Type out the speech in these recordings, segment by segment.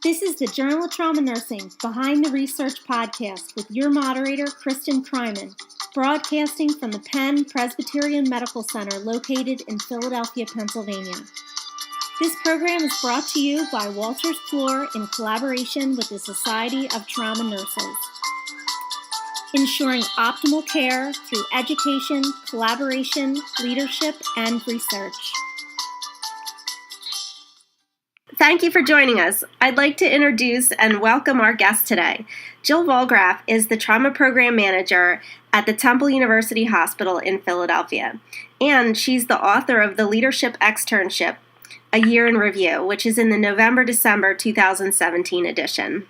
This is the Journal of Trauma Nursing Behind the Research podcast with your moderator, Kristen Kryman, broadcasting from the Penn Presbyterian Medical Center located in Philadelphia, Pennsylvania. This program is brought to you by Walters Clore in collaboration with the Society of Trauma Nurses, ensuring optimal care through education, collaboration, leadership, and research. Thank you for joining us. I'd like to introduce and welcome our guest today. Jill Volgraf is the Trauma Program Manager at the Temple University Hospital in Philadelphia, and she's the author of the Leadership Externship, A Year in Review, which is in the November-December 2017 edition.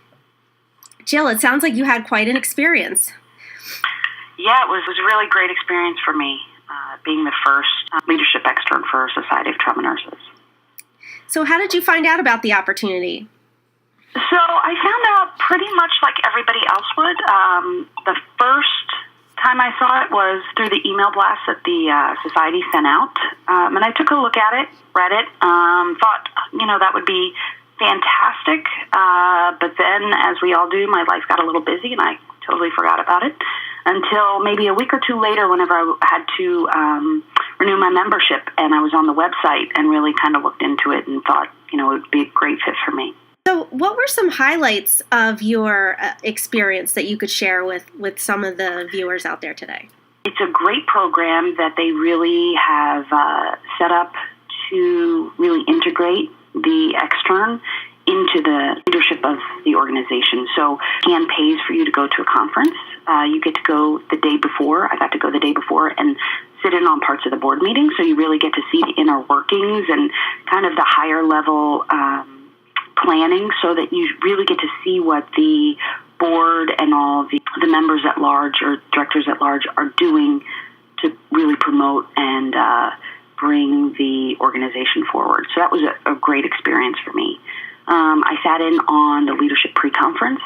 Jill, it sounds like you had quite an experience. Yeah, it was a really great experience for me, being the first leadership extern for Society of Trauma Nurses. So how did you find out about the opportunity? So I found out pretty much like everybody else would. The first time I saw it was through the email blast that the society sent out. And I took a look at it, read it, thought, that would be fantastic. But then, as we all do, my life got a little busy and I totally forgot about it until maybe a week or two later whenever I had to renew my membership, and I was on the website and really kind of looked into it and thought, it would be a great fit for me. So what were some highlights of your experience that you could share with some of the viewers out there today? It's a great program that they really have set up to really integrate the extern into the leadership of the organization. So CAN pays for you to go to a conference. You get to go the day before. I got to go the day before and sit in on parts of the board meeting, so you really get to see the inner workings and kind of the higher level planning, so that you really get to see what the board and all the members at large or directors at large are doing to really promote and bring the organization forward. So that was a great experience for me. I sat in on the leadership pre-conference,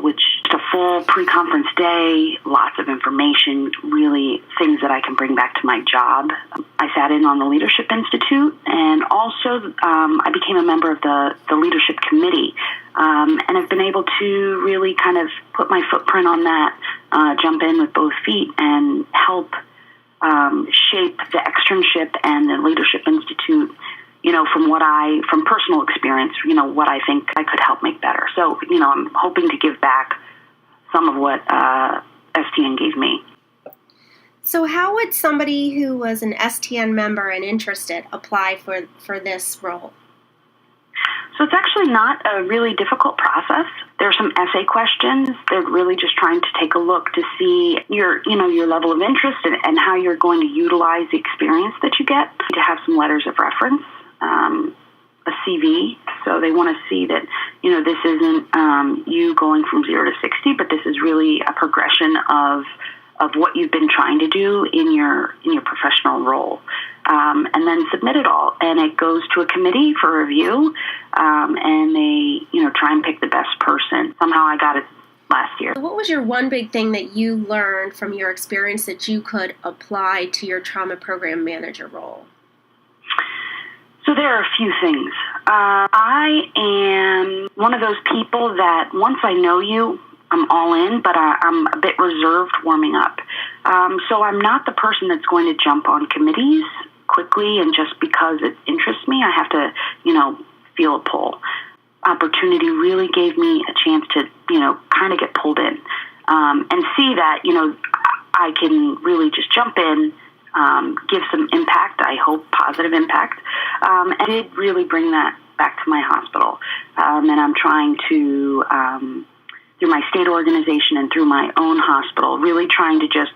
which is a full pre-conference day, lots of information, really things that I can bring back to my job. I sat in on the Leadership Institute, and also I became a member of the Leadership Committee, and I've been able to really kind of put my footprint on that, jump in with both feet and help shape the externship and the Leadership Institute, from personal experience, what I think I could help make better. So, I'm hoping to give back some of what STN gave me. So how would somebody who was an STN member and interested apply for this role? So it's actually not a really difficult process. There are some essay questions. They're really just trying to take a look to see your level of interest and how you're going to utilize the experience that you get, to have some letters of reference. A CV, so they want to see that, this isn't you going from 0 to 60, but this is really a progression of what you've been trying to do in your professional role. And then submit it all, and it goes to a committee for review, and they, try and pick the best person. Somehow I got it last year. What was your one big thing that you learned from your experience that you could apply to your trauma program manager role? So there are a few things. I am one of those people that once I know you, I'm all in, but I'm a bit reserved warming up. So I'm not the person that's going to jump on committees quickly and just because it interests me. I have to, feel a pull. Opportunity really gave me a chance to, kind of get pulled in and see that, I can really just jump in, give some impact, I hope positive impact, and I did really bring that back to my hospital. And I'm trying to, through my state organization and through my own hospital, really trying to just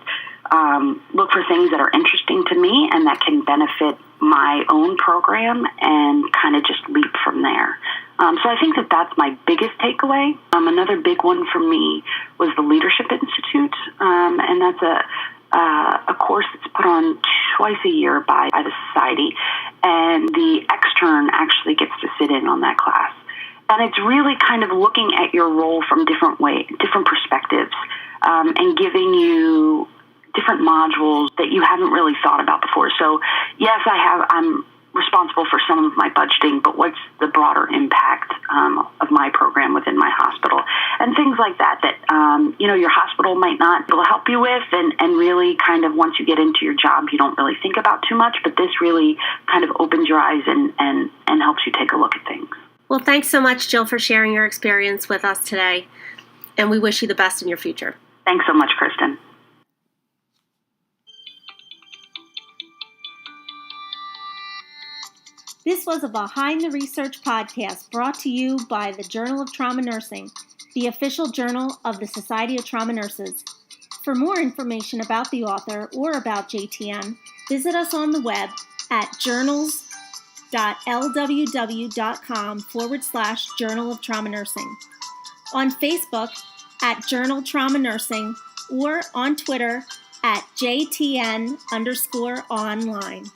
look for things that are interesting to me and that can benefit my own program and kind of just leap from there. So I think that that's my biggest takeaway. Another big one for me was the Leadership Institute, and that's a course that's put on twice a year by the society, and the extern actually gets to sit in on that class. And it's really kind of looking at your role from different perspectives, and giving you different modules that you haven't really thought about before. So yes, I'm responsible for some of my budgeting, but what's the broader impact of my program within my hospital? And things like that, your hospital might not be able to help you with, and really kind of once you get into your job, you don't really think about too much, but this really kind of opens your eyes and helps you take a look at things. Well, thanks so much, Jill, for sharing your experience with us today, and we wish you the best in your future. Thanks so much, Kristen. This was a Behind the Research podcast brought to you by the Journal of Trauma Nursing, the official journal of the Society of Trauma Nurses. For more information about the author or about JTN, visit us on the web at journals.lww.com/Journal of Trauma Nursing, on Facebook at Journal Trauma Nursing, or on Twitter at JTN_online.